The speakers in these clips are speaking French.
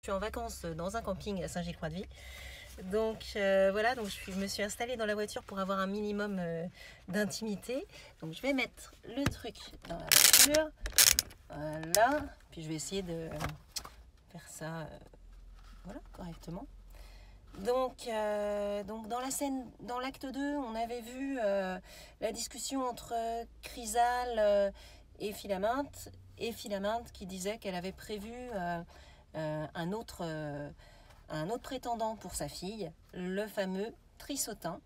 suis en vacances dans un camping à Saint-Gilles-Croix-de-Vie. Donc voilà, donc je me suis installée dans la voiture pour avoir un minimum d'intimité. Donc je vais mettre le truc dans la voiture. Voilà. Puis je vais essayer de faire ça voilà, correctement. Donc dans la scène, dans l'acte 2, on avait vu la discussion entre Chrysale et Philaminte qui disait qu'elle avait prévu un autre prétendant pour sa fille, le fameux Trissotin.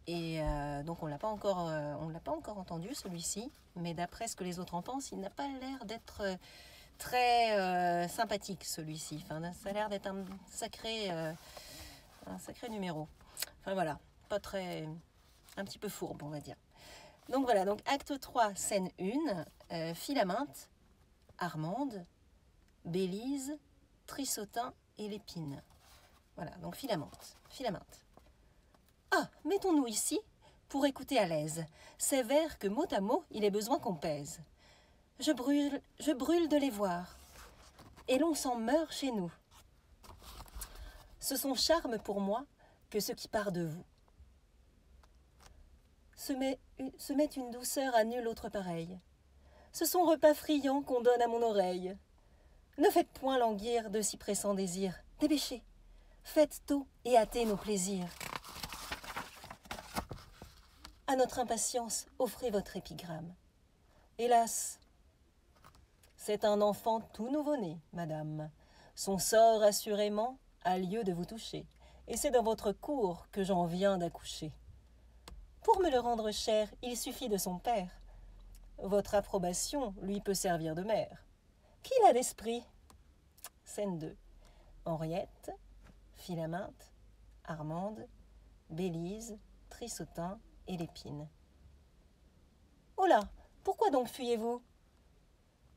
Et donc on l'a pas encore entendu celui-ci, mais d'après ce que les autres en pensent, il n'a pas l'air d'être très sympathique celui-ci. Enfin, ça a l'air d'être un sacré numéro. Enfin voilà, pas très, un petit peu fourbe on va dire. Donc voilà, donc acte 3, scène 1, Philaminte, Armande, Bélise, Trissotin et Lépine. Voilà, donc Philaminte. Ah, mettons-nous ici pour écouter à l'aise. Ces vers que mot à mot, il est besoin qu'on pèse. Je brûle de les voir, et l'on s'en meurt chez nous. Ce sont charmes pour moi que ce qui part de vous. Se met une douceur à nul autre pareille. Ce sont repas friands qu'on donne à mon oreille. Ne faites point languir de si pressants désirs. Dépêchez, faites tôt et hâtez nos plaisirs. À notre impatience, offrez votre épigramme. Hélas, c'est un enfant tout nouveau-né, madame. Son sort, assurément, a lieu de vous toucher, et c'est dans votre cour que j'en viens d'accoucher. Pour me le rendre cher, il suffit de son père. Votre approbation lui peut servir de mère. Qu'il a d'esprit? Scène 2. Henriette, Philaminte, Armande, Bélise, Trissotin et Lépine. « Oh là, pourquoi donc fuyez-vous?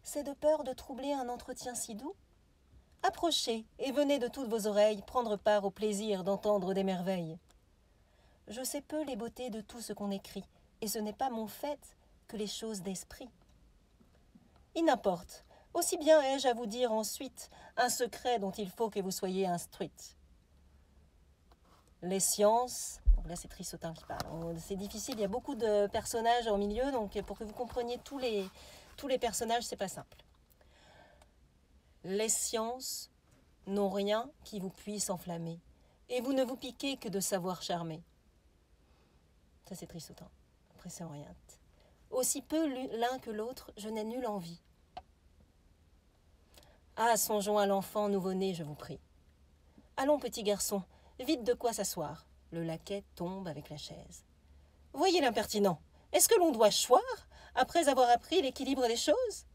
C'est de peur de troubler un entretien si doux? Approchez et venez de toutes vos oreilles prendre part au plaisir d'entendre des merveilles. Je sais peu les beautés de tout ce qu'on écrit, et ce n'est pas mon fait que les choses d'esprit. Il n'importe, aussi bien ai-je à vous dire ensuite un secret dont il faut que vous soyez instruite. Les sciences... » Là, c'est Trissotin qui parle. C'est difficile, il y a beaucoup de personnages au milieu, donc pour que vous compreniez tous les personnages, c'est pas simple. Les sciences n'ont rien qui vous puisse enflammer, et vous ne vous piquez que de savoir charmer. Ça, c'est Trissotin. Après, c'est Henriette. Aussi peu l'un que l'autre, je n'ai nulle envie. Ah, songeons à l'enfant nouveau-né, je vous prie. Allons, petit garçon, vite de quoi s'asseoir. Le laquais tombe avec la chaise. Voyez l'impertinent. Est-ce que l'on doit choir après avoir appris l'équilibre des choses?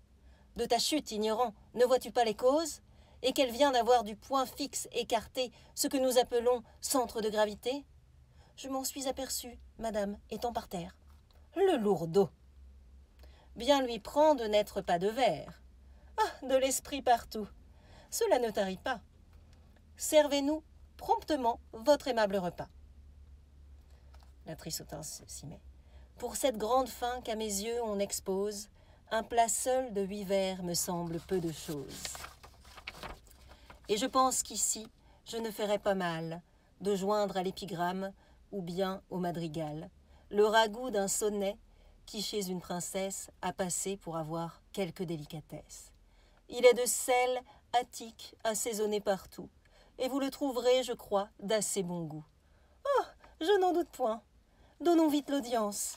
De ta chute, ignorant, ne vois-tu pas les causes? Et qu'elle vient d'avoir du point fixe écarté ce que nous appelons centre de gravité? Je m'en suis aperçue, madame, étant par terre. Le lourdeau! Bien lui prend de n'être pas de verre. Ah, de l'esprit partout. Cela ne tarit pas. Servez-nous promptement votre aimable repas. La Trissotin s'y met. Pour cette grande faim qu'à mes yeux on expose, un plat seul de 8 vers me semble peu de chose. Et je pense qu'ici, je ne ferais pas mal de joindre à l'épigramme ou bien au madrigal le ragoût d'un sonnet qui, chez une princesse, a passé pour avoir quelque délicatesse. Il est de sel attique assaisonné partout, et vous le trouverez, je crois, d'assez bon goût. Oh, je n'en doute point. Donnons vite l'audience.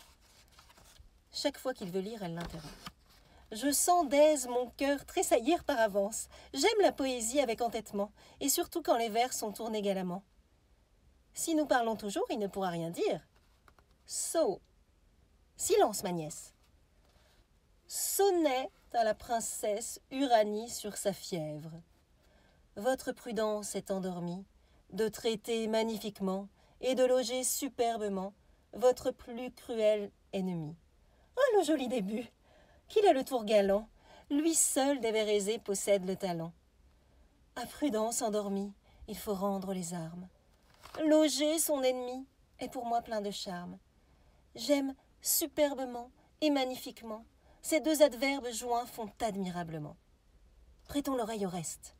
Chaque fois qu'il veut lire, elle l'interrompt. Je sens d'aise mon cœur tressaillir par avance. J'aime la poésie avec entêtement, et surtout quand les vers sont tournés galamment. Si nous parlons toujours, il ne pourra rien dire. Silence, ma nièce. Sonnet à la princesse Uranie sur sa fièvre. Votre prudence est endormie, de traiter magnifiquement et de loger superbement votre plus cruel ennemi. Oh, le joli début! Qu'il a le tour galant, lui seul des vers aisés possède le talent. À prudence endormie, il faut rendre les armes. Loger son ennemi est pour moi plein de charme. J'aime superbement et magnifiquement. Ces deux adverbes joints font admirablement. Prêtons l'oreille au reste.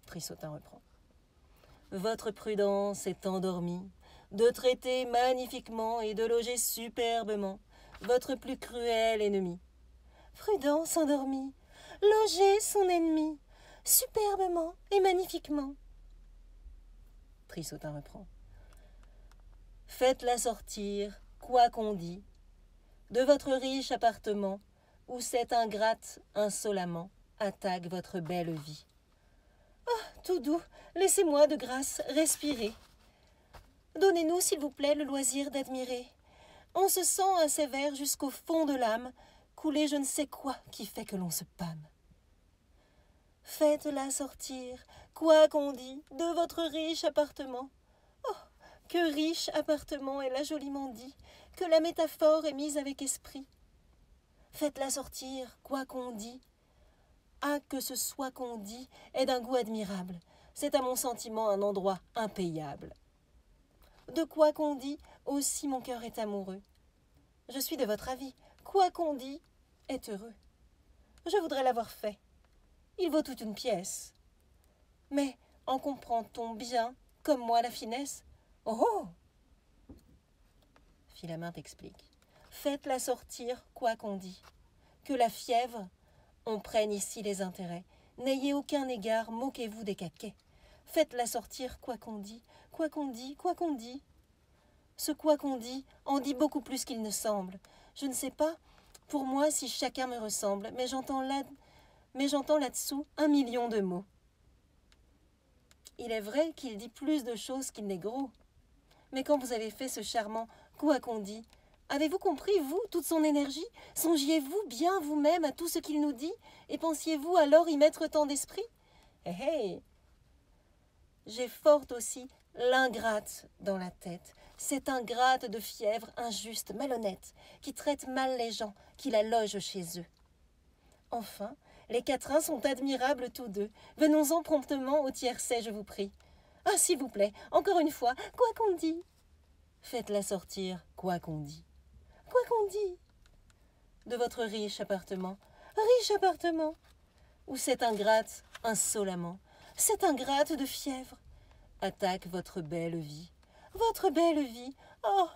Trissotin reprend. Votre prudence est endormie, de traiter magnifiquement et de loger superbement votre plus cruel ennemi. Prudence endormie, loger son ennemi, superbement et magnifiquement. Trissotin reprend. Faites-la sortir, quoi qu'on dit, de votre riche appartement, où cette ingrate insolemment attaque votre belle vie. Ah, tout doux, laissez-moi de grâce respirer. Donnez-nous, s'il vous plaît, le loisir d'admirer. On se sent à sévère jusqu'au fond de l'âme, couler je ne sais quoi qui fait que l'on se pâme. Faites-la sortir, quoi qu'on dit, de votre riche appartement. Oh, que riche appartement est là joliment dit, que la métaphore est mise avec esprit. Faites-la sortir, quoi qu'on dit. Ah, que ce soit qu'on dit est d'un goût admirable. C'est à mon sentiment un endroit impayable. De quoi qu'on dit, aussi mon cœur est amoureux. Je suis de votre avis, quoi qu'on dit est heureux. Je voudrais l'avoir fait. Il vaut toute une pièce. Mais en comprend-on bien, comme moi, la finesse? Oh oh! Philaminte explique. Faites-la sortir, quoi qu'on dit. Que la fièvre, on prenne ici les intérêts. N'ayez aucun égard, moquez-vous des caquets. Faites-la sortir, quoi qu'on dit, quoi qu'on dit, quoi qu'on dit. Ce quoi qu'on dit en dit beaucoup plus qu'il ne semble. Je ne sais pas, pour moi, si chacun me ressemble, mais j'entends là-dessous 1 million de mots. Il est vrai qu'il dit plus de choses qu'il n'est gros. Mais quand vous avez fait ce charmant quoi qu'on dit, avez-vous compris, vous, toute son énergie? Songiez-vous bien vous-même à tout ce qu'il nous dit? Et pensiez-vous alors y mettre tant d'esprit? Hé hé! J'ai fort aussi l'ingrate dans la tête, cette ingrate de fièvre injuste, malhonnête, qui traite mal les gens, qui la loge chez eux. Enfin, les quatrains sont admirables tous deux. Venons-en promptement au tiercet, je vous prie. Ah, s'il vous plaît, encore une fois, quoi qu'on dit. Faites-la sortir, quoi qu'on dit. Quoi qu'on dit. De votre riche appartement, où cette ingrate, insolemment, cette ingrate de fièvre, attaque votre belle vie. Votre belle vie, oh!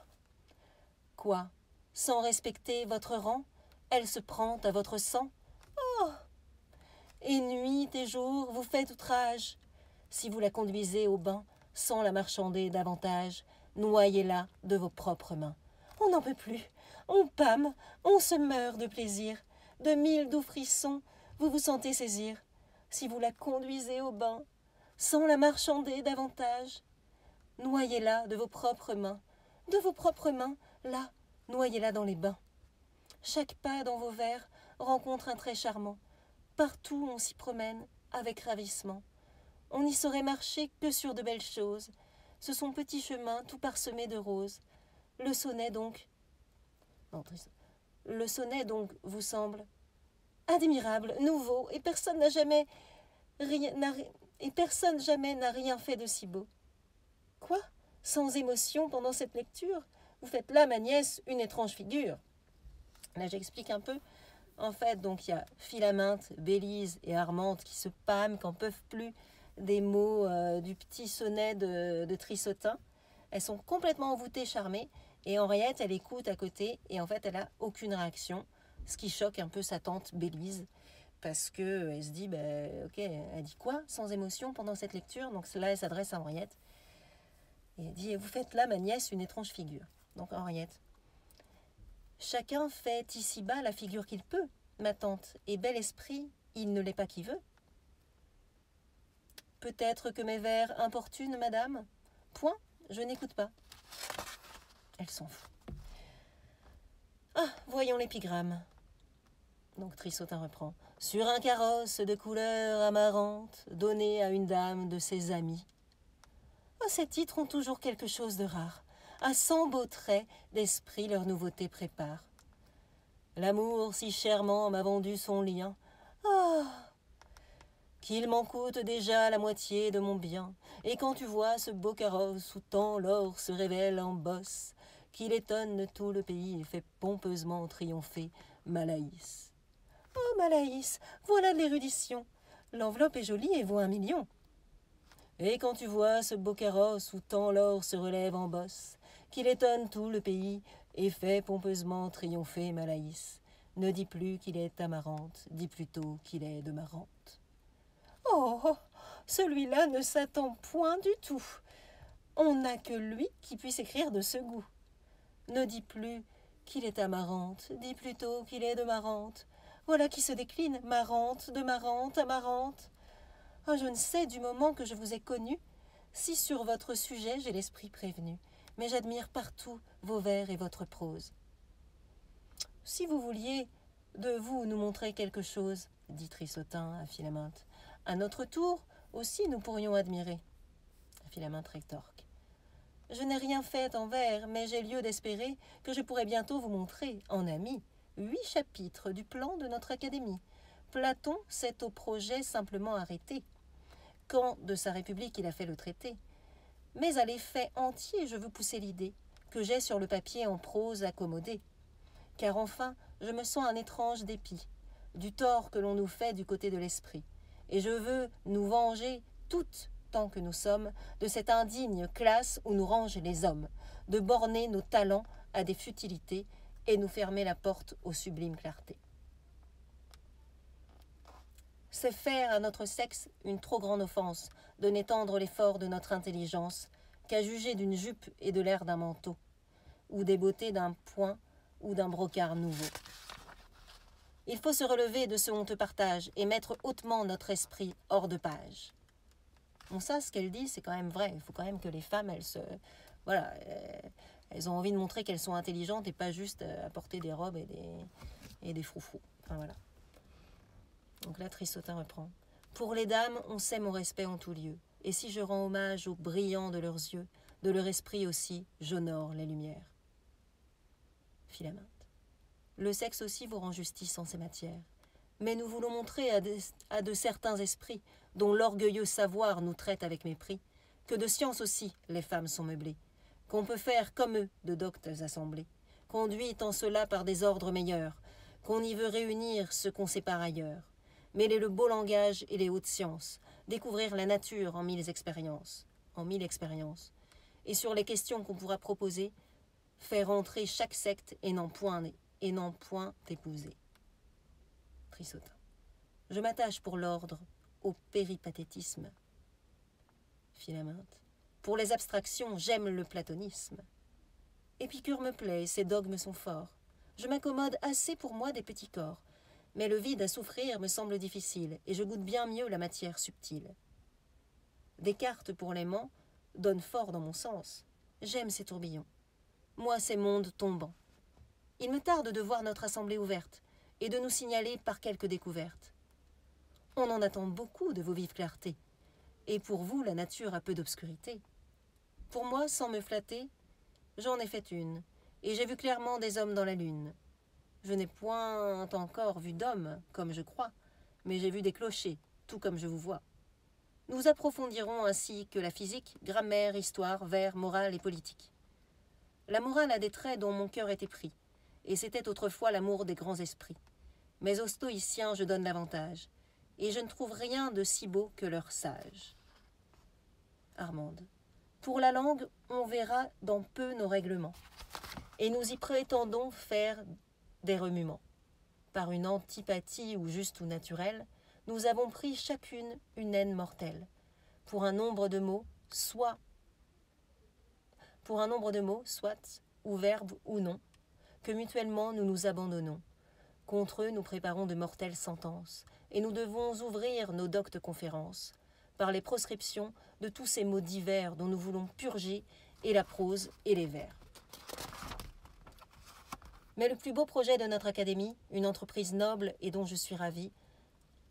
Quoi, sans respecter votre rang, elle se prend à votre sang? Oh! Et nuit et jour, vous faites outrage. Si vous la conduisez au bain, sans la marchander davantage, noyez-la de vos propres mains. On n'en peut plus, on pâme, on se meurt de plaisir. De 1000 doux frissons, vous vous sentez saisir. Si vous la conduisez au bain, sans la marchander davantage, noyez-la de vos propres mains. De vos propres mains, là, noyez-la dans les bains. Chaque pas dans vos verres rencontre un trait charmant. Partout on s'y promène avec ravissement. On n'y saurait marcher que sur de belles choses. Ce sont petits chemins tout parsemés de roses. Le sonnet donc... Non, le sonnet donc vous semble admirable, nouveau, et personne jamais n'a rien fait de si beau. Quoi? Sans émotion pendant cette lecture? Vous faites là, ma nièce, une étrange figure. Là, j'explique un peu. En fait, donc, il y a Philaminte, Bélise et Armande qui se pâment, qu'en peuvent plus des mots du petit sonnet de Trissotin. Elles sont complètement envoûtées, charmées, et Henriette, elle écoute à côté, et en fait, elle n'a aucune réaction, ce qui choque un peu sa tante Bélise, parce qu'elle se dit, ok, elle dit quoi sans émotion pendant cette lecture? Donc là, elle s'adresse à Henriette, et elle dit, vous faites là, ma nièce, une étrange figure. Donc Henriette, chacun fait ici-bas la figure qu'il peut, ma tante, et bel esprit, il ne l'est pas qui veut. Peut-être que mes vers importunent, madame? Point, je n'écoute pas. Elle s'en fout. Ah, voyons l'épigramme. Donc Trissotin reprend. Sur un carrosse de couleur amarante, donné à une dame de ses amis. Ah, ces titres ont toujours quelque chose de rare. À 100 beaux traits d'esprit leur nouveauté prépare. L'amour si chèrement m'a vendu son lien. Ah, qu'il m'en coûte déjà la moitié de mon bien. Et quand tu vois ce beau carrosse où tant l'or se révèle en bosse, qu'il étonne tout le pays et fait pompeusement triompher Oh, Malaïs, voilà de l'érudition. L'enveloppe est jolie et vaut 1 million. Et quand tu vois ce beau carrosse où tant l'or se relève en bosse, qu'il étonne tout le pays et fait pompeusement triompher Malaïs, ne dis plus qu'il est Amarante, dis plutôt qu'il est de Marante. Oh, celui-là ne s'attend point du tout. On n'a que lui qui puisse écrire de ce goût. Ne dis plus qu'il est Amarante, dis plutôt qu'il est de Marante. Voilà qui se décline, Marante, de Marante, Amarante. Ah, je ne sais du moment que je vous ai connu si sur votre sujet j'ai l'esprit prévenu, mais j'admire partout vos vers et votre prose. Si vous vouliez de vous nous montrer quelque chose, dit Trissotin à Philaminte, à notre tour aussi nous pourrions admirer. Philaminte rétorque. Je n'ai rien fait en vers, mais j'ai lieu d'espérer que je pourrai bientôt vous montrer, en ami, 8 chapitres du plan de notre académie. Platon s'est au projet simplement arrêté, quand de sa République il a fait le traité. Mais à l'effet entier je veux pousser l'idée, que j'ai sur le papier en prose accommodée. Car enfin, je me sens un étrange dépit, du tort que l'on nous fait du côté de l'esprit, et je veux nous venger toutes tant que nous sommes, de cette indigne classe où nous rangent les hommes, de borner nos talents à des futilités et nous fermer la porte aux sublimes clartés. C'est faire à notre sexe une trop grande offense de n'étendre l'effort de notre intelligence qu'à juger d'une jupe et de l'air d'un manteau, ou des beautés d'un point ou d'un brocart nouveau. Il faut se relever de ce honteux partage et mettre hautement notre esprit hors de page. Bon, ça, ce qu'elle dit, c'est quand même vrai. Il faut quand même que les femmes, elles ont envie de montrer qu'elles sont intelligentes et pas juste à porter des robes et des froufrous. Enfin, voilà. Donc là, Trissotin reprend. Pour les dames, on sait mon respect en tout lieu. Et si je rends hommage au brillant de leurs yeux, de leur esprit aussi, j'honore les lumières. Philaminte. Le sexe aussi vous rend justice en ces matières. Mais nous voulons montrer à de certains esprits, dont l'orgueilleux savoir nous traite avec mépris, que de science aussi les femmes sont meublées, qu'on peut faire comme eux de doctes assemblées, conduites en cela par des ordres meilleurs, qu'on y veut réunir ce qu'on sait par ailleurs, mêler le beau langage et les hautes sciences, découvrir la nature en mille expériences, et sur les questions qu'on pourra proposer, faire entrer chaque secte et n'en point épouser. Trissotin. Je m'attache pour l'ordre au péripathétisme. Philaminte. Pour les abstractions, j'aime le platonisme. Épicure me plaît, ses dogmes sont forts. Je m'accommode assez pour moi des petits corps, mais le vide à souffrir me semble difficile, et je goûte bien mieux la matière subtile. Descartes pour l'aimant donne fort dans mon sens. J'aime ces tourbillons. Moi, ces mondes tombants. Il me tarde de voir notre assemblée ouverte, et de nous signaler par quelques découvertes. On en attend beaucoup de vos vives clartés, et pour vous la nature a peu d'obscurité. Pour moi, sans me flatter, j'en ai fait une, et j'ai vu clairement des hommes dans la lune. Je n'ai point encore vu d'hommes, comme je crois, mais j'ai vu des clochers, tout comme je vous vois. Nous approfondirons ainsi que la physique, grammaire, histoire, vers, morale et politique. La morale a des traits dont mon cœur était pris, et c'était autrefois l'amour des grands esprits. Mais aux stoïciens je donne l'avantage, et je ne trouve rien de si beau que leurs sages. Armande. Pour la langue, on verra dans peu nos règlements, et nous y prétendons faire des remuements. Par une antipathie ou juste ou naturelle, nous avons pris chacune une haine mortelle. Pour un nombre de mots, soit, ou verbe ou non, que mutuellement nous nous abandonnons. Contre eux, nous préparons de mortelles sentences, et nous devons ouvrir nos doctes conférences, par les proscriptions de tous ces mots divers dont nous voulons purger et la prose et les vers. Mais le plus beau projet de notre académie, une entreprise noble et dont je suis ravie,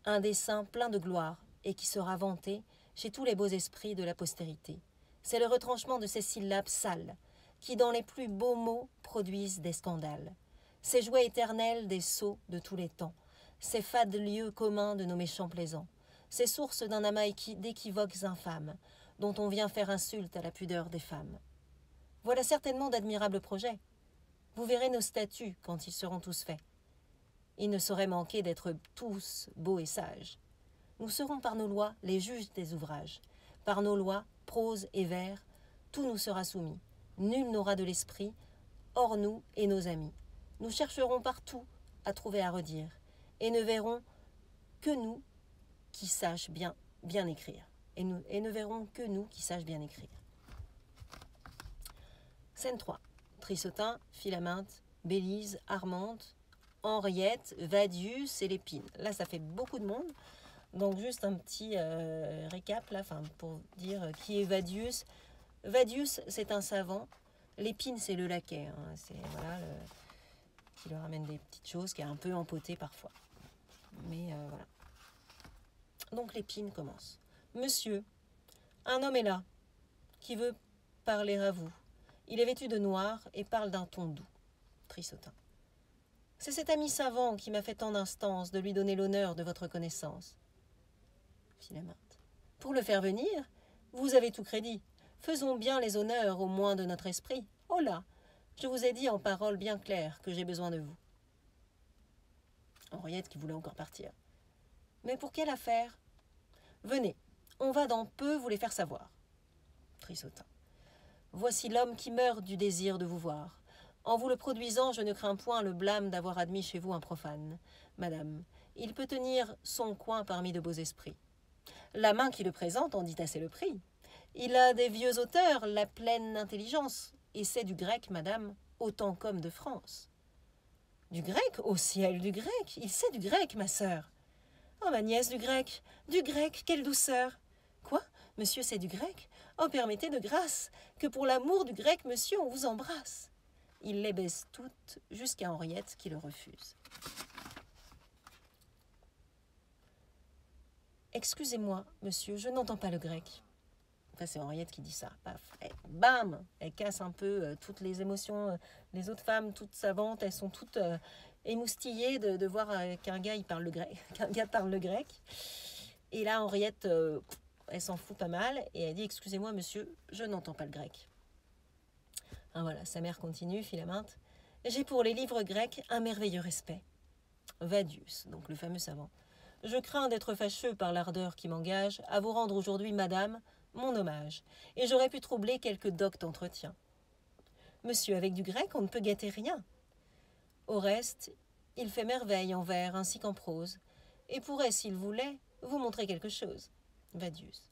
un dessein plein de gloire et qui sera vanté chez tous les beaux esprits de la postérité, c'est le retranchement de ces syllabes sales, qui dans les plus beaux mots produisent des scandales, ces jouets éternels des sots de tous les temps, ces fades lieux communs de nos méchants plaisants, ces sources d'un amas d'équivoques infâmes, dont on vient faire insulte à la pudeur des femmes. Voilà certainement d'admirables projets. Vous verrez nos statuts quand ils seront tous faits. Il ne saurait manquer d'être tous beaux et sages. Nous serons par nos lois les juges des ouvrages, Par nos lois, prose et vers, tout nous sera soumis. Nul n'aura de l'esprit, hors nous et nos amis. Nous chercherons partout à trouver à redire, et ne verrons que nous qui sachent bien écrire. Et ne verrons que nous qui sachent bien écrire. Scène 3. Trissotin, Philaminte, Bélise, Armande, Henriette, Vadius et Lépine. Là, ça fait beaucoup de monde. Donc, juste un petit récap là, pour dire qui est Vadius. Vadius, c'est un savant. Lépine, c'est le laquais. Hein. C'est voilà, qui leur amène des petites choses, qui est un peu empoté parfois. Mais voilà. Donc, Lépine commence. Monsieur, un homme est là, qui veut parler à vous. Il est vêtu de noir et parle d'un ton doux. Trissotin. C'est cet ami savant qui m'a fait tant d'instances de lui donner l'honneur de votre connaissance. Philaminte. Pour le faire venir, vous avez tout crédit. Faisons bien les honneurs au moins de notre esprit. Oh là, je vous ai dit en paroles bien claires que j'ai besoin de vous. Henriette qui voulait encore partir. Mais pour quelle affaire? Venez, on va dans peu vous les faire savoir. Trissotin. Voici l'homme qui meurt du désir de vous voir. En vous le produisant, je ne crains point le blâme d'avoir admis chez vous un profane. Madame, il peut tenir son coin parmi de beaux esprits. La main qui le présente en dit assez le prix. Il a des vieux auteurs, la pleine intelligence, et c'est du grec, madame, autant qu'homme de France. Du grec, au ciel, du grec. Il sait du grec, ma sœur. Oh, ma nièce, du grec, quelle douceur. Quoi, monsieur sait du grec? Oh, permettez de grâce, que pour l'amour du grec, monsieur, on vous embrasse. Il les baisse toutes, jusqu'à Henriette qui le refuse. Excusez-moi, monsieur, je n'entends pas le grec. Enfin, c'est Henriette qui dit ça. Paf, et bam, elle casse un peu toutes les émotions. Les autres femmes, toutes savantes, elles sont toutes émoustillées de voir qu'un gars il parle le grec, qu'un gars parle le grec. Et là, Henriette, elle s'en fout pas mal et elle dit excusez-moi, monsieur, je n'entends pas le grec. Ah, voilà, sa mère continue, Philaminte. J'ai pour les livres grecs un merveilleux respect. Vadius, donc le fameux savant. Je crains d'être fâcheux par l'ardeur qui m'engage à vous rendre aujourd'hui, madame, mon hommage, et j'aurais pu troubler quelque docte entretien. Monsieur, avec du grec, on ne peut gâter rien. Au reste, il fait merveille en vers ainsi qu'en prose, et pourrait, s'il voulait, vous montrer quelque chose. Vadius.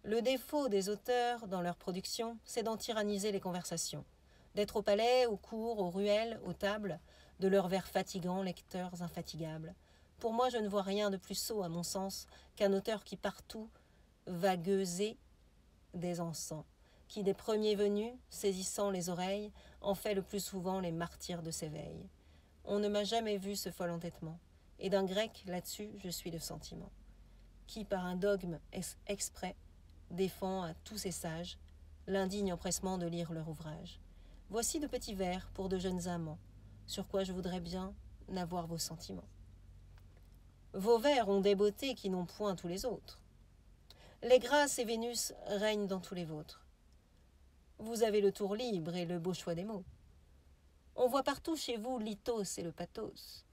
Le défaut des auteurs dans leur production, c'est d'en tyranniser les conversations, d'être au palais, aux cours, aux ruelles, aux tables, de leurs vers fatigants, lecteurs infatigables. Pour moi, je ne vois rien de plus sot, à mon sens, qu'un auteur qui partout va gueuser des encens, qui des premiers venus, saisissant les oreilles, en fait le plus souvent les martyrs de ses veilles. On ne m'a jamais vu ce fol entêtement, et d'un grec, là-dessus, je suis le sentiment, qui, par un dogme exprès, défend à tous ces sages l'indigne empressement de lire leur ouvrage. Voici de petits vers pour de jeunes amants, sur quoi je voudrais bien n'avoir vos sentiments. Vos vers ont des beautés qui n'ont point tous les autres. Les grâces et Vénus règnent dans tous les vôtres. Vous avez le tour libre et le beau choix des mots. On voit partout chez vous l'ithos et le pathos.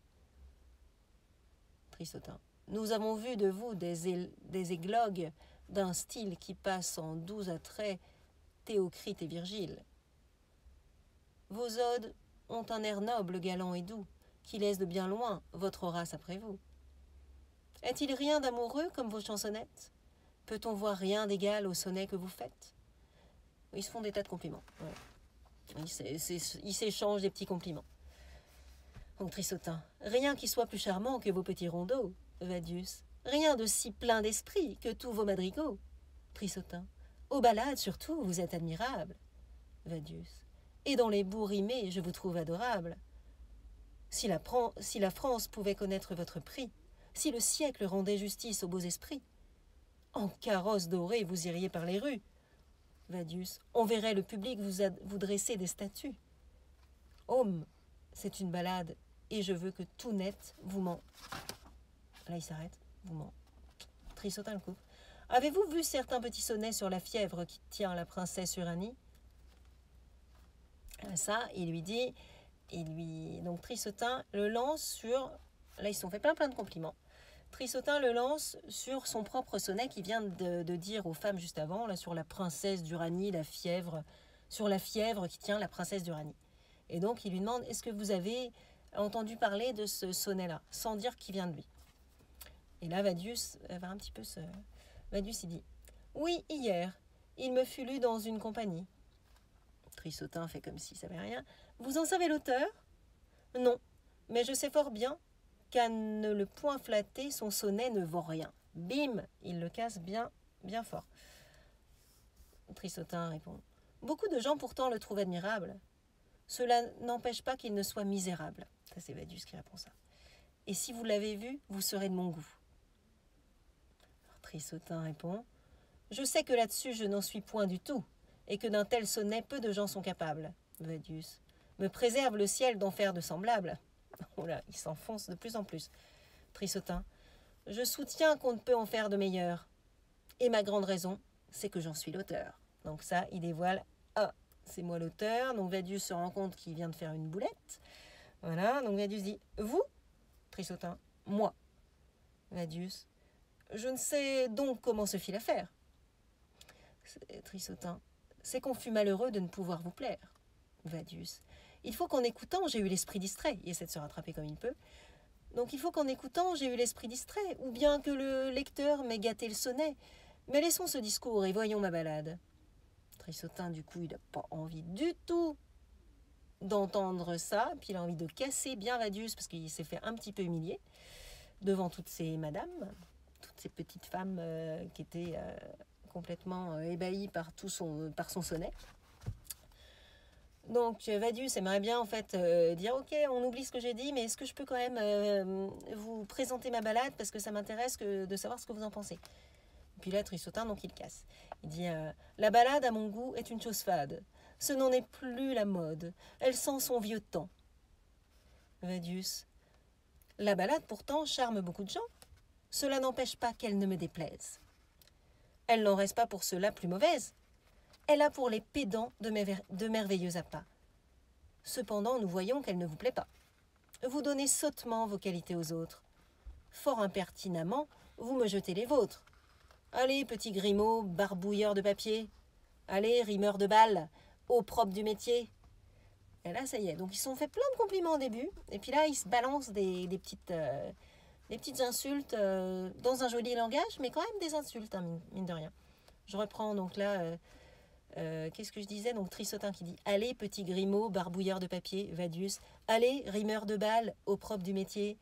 Trissotin. Nous avons vu de vous des églogues d'un style qui passe en doux attraits Théocrite et Virgile. Vos odes ont un air noble, galant et doux, qui laisse de bien loin votre Horace après vous. Est-il rien d'amoureux comme vos chansonnettes? Peut-on voir rien d'égal au sonnet que vous faites? Ils se font des tas de compliments. Ouais. Ils s'échangent des petits compliments. Donc Trissotin, rien qui soit plus charmant que vos petits rondeaux. Vadius, rien de si plein d'esprit que tous vos madrigaux. Trissotin, aux ballades surtout, vous êtes admirable. Vadius, et dans les bouts rimés, je vous trouve adorable. Si la France pouvait connaître votre prix, si le siècle rendait justice aux beaux esprits, en carrosse dorée vous iriez par les rues. Vadius, on verrait le public vous dresser des statues. Homme, c'est une ballade, et je veux que tout net vous ment. Là, il s'arrête, vous ment. Trissotin le coupe. Avez-vous vu certains petits sonnets sur la fièvre qui tient la princesse Uranie? Ça, il lui dit, donc Trissotin le lance sur... Là, ils se sont fait plein de compliments. Trissotin le lance sur son propre sonnet qu'il vient de dire aux femmes juste avant, là, sur la princesse d'Uranie, la fièvre, sur la fièvre qui tient la princesse d'Uranie. Et donc il lui demande, est-ce que vous avez entendu parler de ce sonnet-là, sans dire qu'il vient de lui. Et là, Vadius va un petit peu se... Vadius, il dit, oui, hier, il me fut lu dans une compagnie. Trissotin fait comme s'il savait rien. Vous en savez l'auteur? Non, mais je sais fort bien qu'à ne le point flatter, son sonnet ne vaut rien. Bim, il le casse bien, bien fort. Trissotin répond, beaucoup de gens pourtant le trouvent admirable. Cela n'empêche pas qu'il ne soit misérable. Ça, c'est Vadius qui répond ça. Et si vous l'avez vu, vous serez de mon goût. Alors, Trissotin répond, je sais que là-dessus, je n'en suis point du tout, et que d'un tel sonnet, peu de gens sont capables. Vadius, me préserve le ciel d'en faire de semblables. Oh là, il s'enfonce de plus en plus. Trissotin, je soutiens qu'on ne peut en faire de meilleurs. Et ma grande raison, c'est que j'en suis l'auteur. Donc ça, il dévoile, ah, c'est moi l'auteur. Donc Vadius se rend compte qu'il vient de faire une boulette. Voilà, donc Vadius dit, vous? Trissotin, moi. Vadius, je ne sais donc comment se fit l'affaire. Trissotin, c'est qu'on fut malheureux de ne pouvoir vous plaire. Vadius, il faut qu'en écoutant, j'ai eu l'esprit distrait. Il essaie de se rattraper comme il peut. Donc il faut qu'en écoutant, j'ai eu l'esprit distrait, ou bien que le lecteur m'ait gâté le sonnet. Mais laissons ce discours et voyons ma ballade. Trissotin, du coup, il n'a pas envie du tout d'entendre ça, puis il a envie de casser bien Vadius, parce qu'il s'est fait un petit peu humilier devant toutes ces madames, toutes ces petites femmes qui étaient complètement ébahies par son sonnet. Donc Vadius aimerait bien en fait dire ok, on oublie ce que j'ai dit, mais est-ce que je peux quand même vous présenter ma ballade parce que ça m'intéresse de savoir ce que vous en pensez. Puis là Trissotin donc il casse. Il dit la ballade à mon goût est une chose fade. Ce n'en est plus la mode. Elle sent son vieux temps. Vadius, la ballade pourtant charme beaucoup de gens. Cela n'empêche pas qu'elle ne me déplaise. Elle n'en reste pas pour cela plus mauvaise. Elle a pour les pédants de merveilleux appâts. Cependant, nous voyons qu'elle ne vous plaît pas. Vous donnez sottement vos qualités aux autres. Fort impertinemment, vous me jetez les vôtres. Allez, petit Grimaud, barbouilleur de papier. Allez, rimeur de balles, au propre du métier. Et là, ça y est. Donc, ils se sont fait plein de compliments au début. Et puis là, ils se balancent des petites insultes dans un joli langage, mais quand même des insultes, hein, mine de rien. Je reprends donc là... qu'est-ce que je disais? Donc Trissotin qui dit « Allez, petit Grimaud, barbouilleur de papier. » Vadius. « Allez, rimeur de balles, au propre du métier. »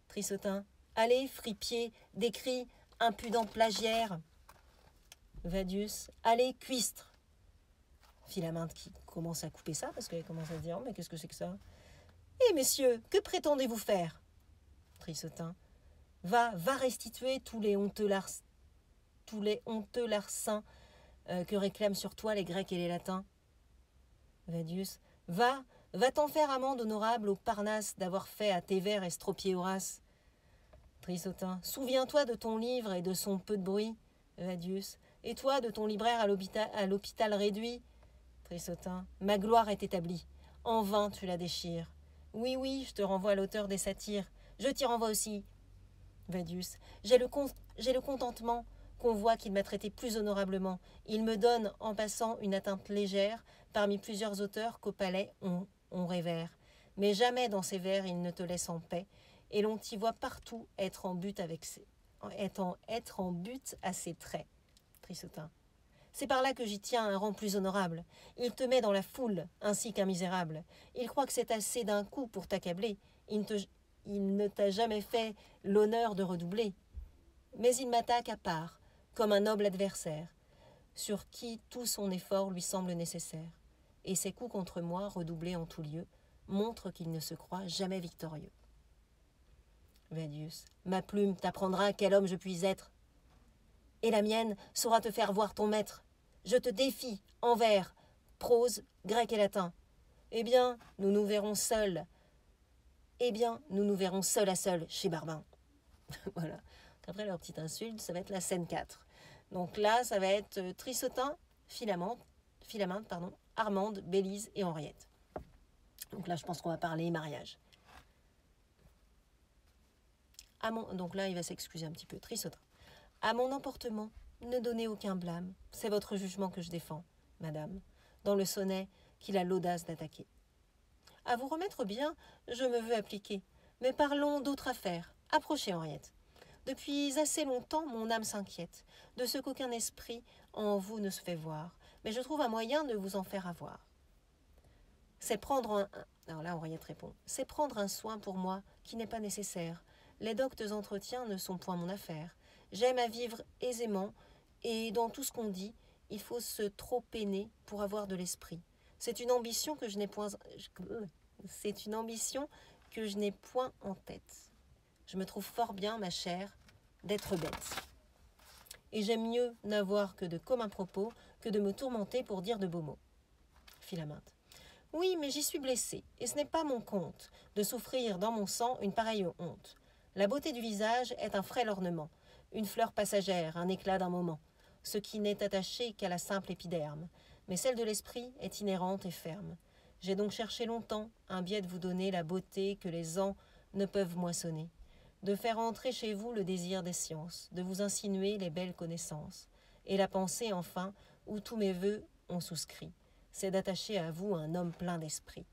Trissotin. « Allez, fripier, d'écrit, impudent plagiaire. » Vadius. « Allez, cuistre. » Philaminte qui commence à couper ça parce qu'elle commence à se dire « Mais qu'est-ce que c'est que ça ?»« Eh, messieurs, que prétendez-vous faire ?» Trissotin. « Va restituer tous les honteux larcins que réclament sur toi les Grecs et les Latins. » Vadius. Va t'en faire amende honorable au Parnasse d'avoir fait à tes vers estropier Horace. Trissotin. Souviens-toi de ton livre et de son peu de bruit. Vadius. Et toi de ton libraire à l'hôpital réduit. Trissotin. Ma gloire est établie. En vain tu la déchires. Oui, je te renvoie à l'auteur des satires. Je t'y renvoie aussi. Vadius. J'ai le contentement qu'on voit qu'il m'a traité plus honorablement. Il me donne, en passant, une atteinte légère parmi plusieurs auteurs qu'au palais on révère. Mais jamais dans ses vers il ne te laisse en paix, et l'on t'y voit partout être en but à ses traits. Trissotin. C'est par là que j'y tiens un rang plus honorable. Il te met dans la foule, ainsi qu'un misérable. Il croit que c'est assez d'un coup pour t'accabler. Il ne t'a jamais fait l'honneur de redoubler. Mais il m'attaque à part, comme un noble adversaire, sur qui tout son effort lui semble nécessaire. Et ses coups contre moi, redoublés en tout lieu, montrent qu'il ne se croit jamais victorieux. Vadius. Ma plume t'apprendra quel homme je puis être. Et la mienne saura te faire voir ton maître. Je te défie, en vers, prose, grec et latin. Eh bien, nous nous verrons seuls. Seul à seul chez Barbin. Voilà. Après leur petite insulte, ça va être la scène 4. Donc là, ça va être Trissotin, Philaminte, Armande, Bélise et Henriette. Donc là, je pense qu'on va parler mariage. Donc là, il va s'excuser un petit peu. Trissotin. À mon emportement, ne donnez aucun blâme. C'est votre jugement que je défends, madame, dans le sonnet qu'il a l'audace d'attaquer. À vous remettre bien, je me veux appliquer. Mais parlons d'autres affaires. Approchez, Henriette. Depuis assez longtemps, mon âme s'inquiète de ce qu'aucun esprit en vous ne se fait voir, mais je trouve un moyen de vous en faire avoir. C'est prendre un... Alors là, Henriette répond. C'est prendre un soin pour moi qui n'est pas nécessaire. Les doctes entretiens ne sont point mon affaire. J'aime à vivre aisément, et dans tout ce qu'on dit, il faut se trop peiner pour avoir de l'esprit. C'est une ambition que je n'ai point... C'est une ambition que je n'ai point en tête. Je me trouve fort bien, ma chère, d'être bête. Et j'aime mieux n'avoir que de communs propos que de me tourmenter pour dire de beaux mots. Philaminte. Oui, mais j'y suis blessée, et ce n'est pas mon compte de souffrir dans mon sang une pareille honte. La beauté du visage est un frêle ornement, une fleur passagère, un éclat d'un moment, ce qui n'est attaché qu'à la simple épiderme, mais celle de l'esprit est inhérente et ferme. J'ai donc cherché longtemps un biais de vous donner la beauté que les ans ne peuvent moissonner, de faire entrer chez vous le désir des sciences, de vous insinuer les belles connaissances, et la pensée enfin, où tous mes vœux ont souscrit, c'est d'attacher à vous un homme plein d'esprit.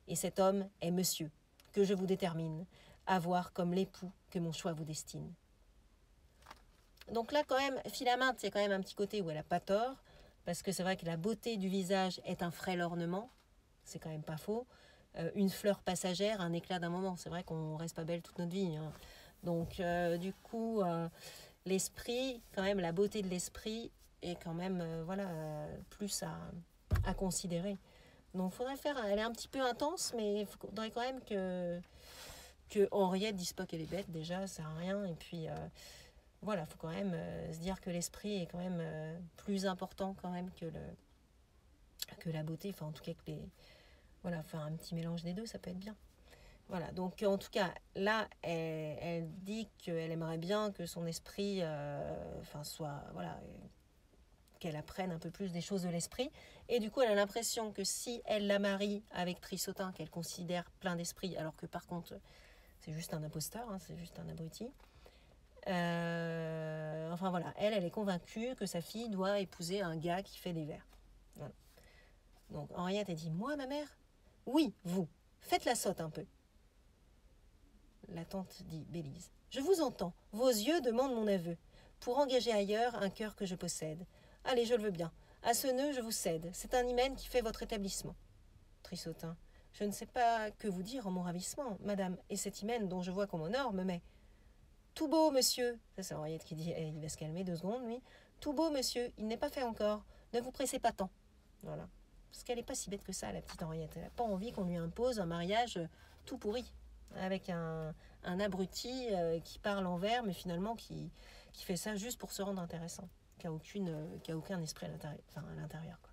Et cet homme est monsieur, que je vous détermine, à voir comme l'époux que mon choix vous destine. Donc là, quand même, Philaminte, c'est quand même un petit côté où elle n'a pas tort, parce que c'est vrai que la beauté du visage est un frêle ornement, c'est quand même pas faux. Une fleur passagère, un éclat d'un moment, c'est vrai qu'on reste pas belle toute notre vie. Hein. Donc, du coup, l'esprit, quand même, la beauté de l'esprit est quand même, plus à considérer. Donc, faudrait faire, elle est un petit peu intense, mais il faudrait quand même que Henriette dise pas qu'elle est bête, déjà, ça sert à rien. Et puis, il faut quand même se dire que l'esprit est quand même plus important quand même que la beauté. Enfin, en tout cas, faire un petit mélange des deux, ça peut être bien. Voilà, donc en tout cas, là, elle dit qu'elle aimerait bien que son esprit qu'elle apprenne un peu plus des choses de l'esprit. Et du coup, elle a l'impression que si elle la marie avec Trissotin, qu'elle considère plein d'esprit, alors que par contre, c'est juste un imposteur, hein, c'est juste un abruti. Elle est convaincue que sa fille doit épouser un gars qui fait des vers. Voilà. Donc Henriette, elle dit, moi, ma mère ? Oui, vous, faites la sotte un peu. La tante dit, Bélise, je vous entends, vos yeux demandent mon aveu, pour engager ailleurs un cœur que je possède. Allez, je le veux bien, à ce nœud je vous cède, c'est un hymen qui fait votre établissement. Trissotin, je ne sais pas que vous dire en mon ravissement, madame, et cet hymen dont je vois qu'on m'honore me met. Tout beau, monsieur, ça c'est Henriette qui dit, il va se calmer 2 secondes, lui. Tout beau, monsieur, il n'est pas fait encore, ne vous pressez pas tant. Voilà. Parce qu'elle n'est pas si bête que ça, la petite Henriette. Elle n'a pas envie qu'on lui impose un mariage tout pourri, avec un abruti qui parle en vers, mais finalement qui fait ça juste pour se rendre intéressant, qui a aucun esprit à l'intérieur. Quoi.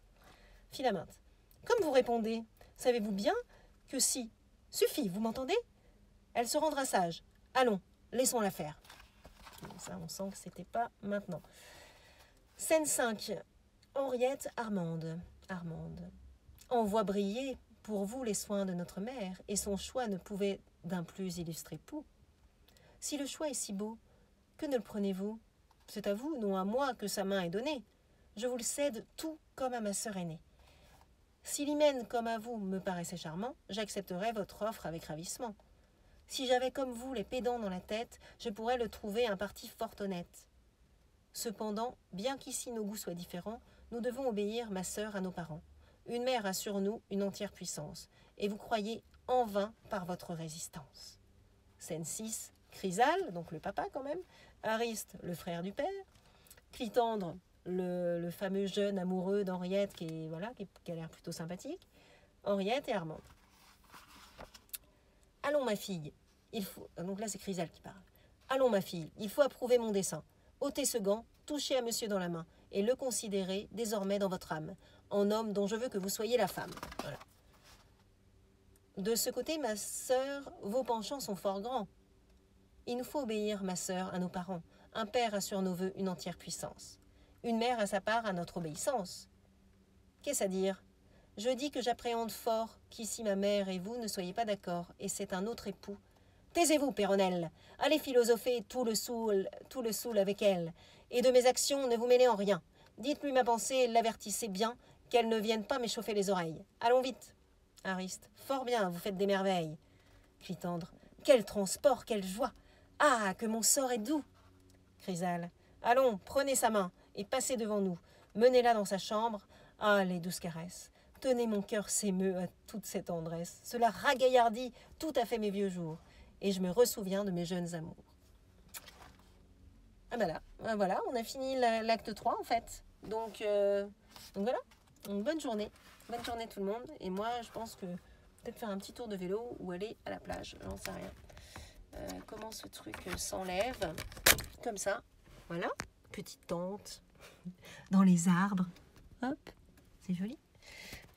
Philaminte, comme vous répondez, savez-vous bien que si, suffit, vous m'entendez ? Elle se rendra sage. Allons, laissons-la faire. Ça, on sent que c'était pas maintenant. Scène 5. Henriette, Armande. En voit briller pour vous les soins de notre mère, et son choix ne pouvait d'un plus illustré époux. Si le choix est si beau, que ne le prenez-vous ? C'est à vous, non à moi, que sa main est donnée. Je vous le cède tout comme à ma sœur aînée. Si l'hymen comme à vous me paraissait charmant, j'accepterais votre offre avec ravissement. Si j'avais comme vous les pédants dans la tête, je pourrais le trouver un parti fort honnête. Cependant, bien qu'ici nos goûts soient différents, nous devons obéir, ma sœur, à nos parents. Une mère a sur nous une entière puissance, et vous croyez en vain par votre résistance. Scène 6, Chrysale, donc le papa quand même, Ariste, le frère du père, Clitandre, le fameux jeune amoureux d'Henriette qui a l'air plutôt sympathique, Henriette et Armande. Allons ma fille, donc là c'est Chrysale qui parle. Allons ma fille, il faut approuver mon dessein. ôtez ce gant, touchez à monsieur dans la main, et le considérez désormais dans votre âme, en homme dont je veux que vous soyez la femme. Voilà. De ce côté, ma sœur, vos penchants sont fort grands. Il nous faut obéir, ma sœur, à nos parents. Un père a sur nos vœux une entière puissance. Une mère a sa part à notre obéissance. Qu'est-ce à dire ? Je dis que j'appréhende fort qu'ici ma mère et vous ne soyez pas d'accord, et c'est un autre époux Taisez-vous, Péronnelle. Allez philosopher tout le saoul avec elle. Et de mes actions, ne vous mêlez en rien. Dites-lui ma pensée et l'avertissez bien qu'elle ne vienne pas m'échauffer les oreilles. Allons vite. Ariste. Fort bien, vous faites des merveilles. Clitandre. Quel transport, quelle joie. Ah, que mon sort est doux. Chrysale. Allons, prenez sa main et passez devant nous. Menez-la dans sa chambre. Ah, les douces caresses. Tenez, mon cœur s'émeut à toute cette tendresse. Cela ragaillardit tout à fait mes vieux jours. Et je me ressouviens de mes jeunes amours. Ah ben là, voilà, on a fini l'acte 3 en fait. Donc voilà, une bonne journée. Bonne journée tout le monde. Et moi, je pense que peut-être faire un petit tour de vélo ou aller à la plage, j'en sais rien. Comment ce truc s'enlève? Comme ça, voilà, petite tente dans les arbres. Hop, c'est joli.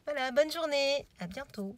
Voilà, bonne journée, à bientôt.